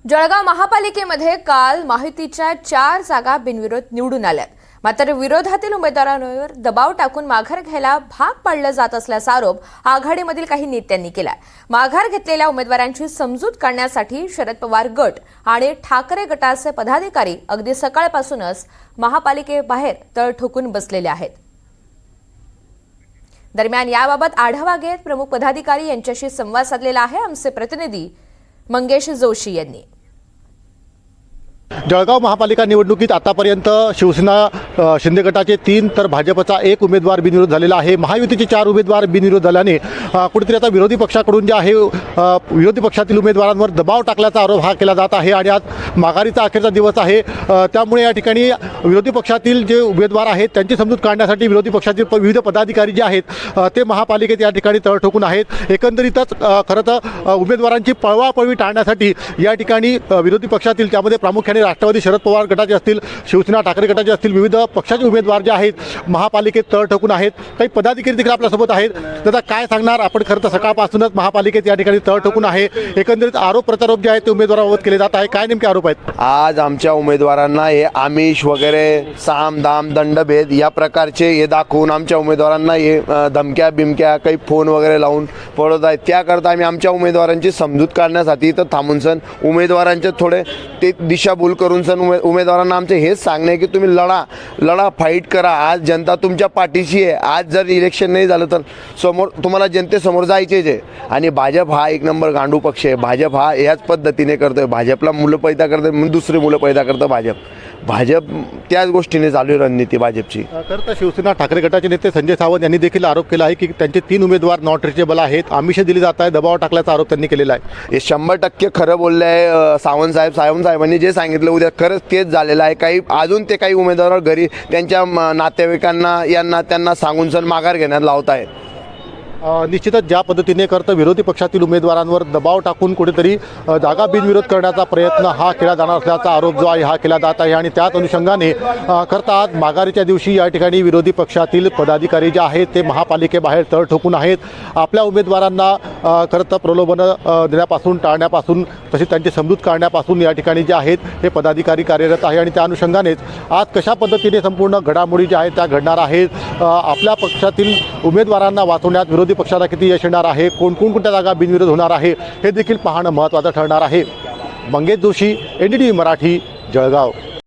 जळगाव महापालिकेमध्ये काल माहितीच्या 4 जागा बिनविरोध निवडून आल्यात। मात्र विरोधातील उमेदवारांवर दबाव टाकून माघार घ्यायला भाग पाडलं जात असल्याचा आरोप आघाडीमधील काही नेत्यांनी केलाय। माघार घेतलेल्या उमेदवारांची समजूत काढण्यासाठी शरद पवार गट आणि ठाकरे गटाचे पदाधिकारी अगदी सकाळपासूनच महापालिकेबाहेर तळ ठोकून बसलेले आहेत। दरम्यान याबाबत आढावा घेत प्रमुख पदाधिकारी यांच्याशी संवाद साधलेला आहे आमचे प्रतिनिधी मंगेश जोशी यांनी। जळगाव महापालिका निवडणुकीत आतापर्यंत शिवसेना शिंदे गटाचे 3 तर भाजपचा 1 उमेदवार बिनविरोध झालेला आहे। महायुतीचे 4 उमेदवार बिनविरोध झाल्याने कुठेतरी आता विरोधी पक्षाकडून जे आहे विरोधी पक्षातील उमेदवारांवर दबाव टाकल्याचा आरोप हा केला जात आहे आणि आज माघारीचा अखेरचा दिवस आहे। त्यामुळे या ठिकाणी विरोधी पक्षातील जे उमेदवार आहेत त्यांची समजूत काढण्यासाठी विरोधी पक्षातील विविध पदाधिकारी जे आहेत ते महापालिकेत या ठिकाणी तळ ठोकून आहेत। एकंदरीतच खरं तर उमेदवारांची पळवापळवी टाळण्यासाठी या ठिकाणी विरोधी पक्षातील त्यामध्ये प्रामुख्याने राष्ट्रवादी शरद पवार गटाचे असतील, शिवसेना ठाकरे गटाचे असतील, विविध पक्षाचे उमेदवार जे आहेत महापालिकेत तळ ठोकून आहेत। काही पदाधिकारी देखील आपल्यासोबत आहेत। दादा काय सांगणार, आपण खरं तर सकाळपासूनच महापालिकेत या ठिकाणी तळ ठोकून आहे। एकंदरीत आरोप प्रत्यारोप जे आहेत ते उमेदवारांबाबत केले जात आहे, काय नेमके आरोप आहेत? आज आमच्या उमेदवारांना हे आमिष वगैरे साम दाम दंडभेद या प्रकारचे हे दाखवून आमच्या उमेदवारांना हे धमक्या बिमक्या काही फोन वगैरे लावून पळवत आहेत। त्याकरता आम्ही आमच्या उमेदवारांची समजूत काढण्यासाठी इथं थांबून सण उमेदवारांचे थोडे ते दिशाभूल करून सण उमेदवारांना आमचे हेच सांगणे की तुम्ही लढा फाईट करा। आज जनता तुमच्या पाठीशी आहे। आज जर इलेक्शन नाही झालं तर समोर तुम्हाला जनतेसमोर जायचेच आहे। आणि भाजप हा 1 नंबर गांडू पक्ष आहे। भाजप हा याच पद्धतीने करतोय। भाजपला मुलं पैदा करतोय म्हणून दुसरे मुलं पैदा करतं भाजप त्याच गोष्टीने चालू आहे रणनीती भाजपची। खरं तर शिवसेना ठाकरे गटाचे नेते संजय सावंत यांनी देखील आरोप केला आहे की त्यांचे 3 उमेदवार नॉट रिचेबल आहेत, आमिष दिली जात आहे, दबाव टाकल्याचा आरोप त्यांनी केलेला आहे। हे 100% खरं बोलले आहे सावंतसाहेबांनी जे सांगितलं उद्या खरंच तेच झालेलं आहे। काही अजून ते काही उमेदवार घरी त्यांच्या नातेवाईकांना त्यांना सांगून सण माघार घेण्यात लावत आहे। निश्चितच ज्या पद्धतीने करतं विरोधी पक्षातील उमेदवारांवर दबाव टाकून कुठेतरी जागा बिनविरोध करण्याचा प्रयत्न हा केला जाणार असल्याचा आरोप जो आहे हा केला जात आहे। आणि त्याच अनुषंगाने करता आज माघारीच्या दिवशी या ठिकाणी विरोधी पक्षातील पदाधिकारी जे आहेत ते महापालिकेबाहेर तळ ठोकून आहेत। आपल्या उमेदवारांना खरं तर प्रलोभन देण्यापासून टाळण्यापासून तसेच त्यांची समजूत काढण्यापासून या ठिकाणी जे आहेत हे पदाधिकारी कार्यरत आहे। आणि त्या अनुषंगानेच आज कशा पद्धतीने संपूर्ण घडामोडी ज्या आहेत त्या घडणार आहेत, आपल्या पक्षातील उमेदवारांना वाचवण्यात विरोधी पक्षाला किती यश येणार आहे, कोणत्या जागा बिनविरोध होणार आहे हे देखील पाहणं महत्त्वाचं ठरणार आहे। मंगेश जोशी, NDTV मराठी, जळगाव।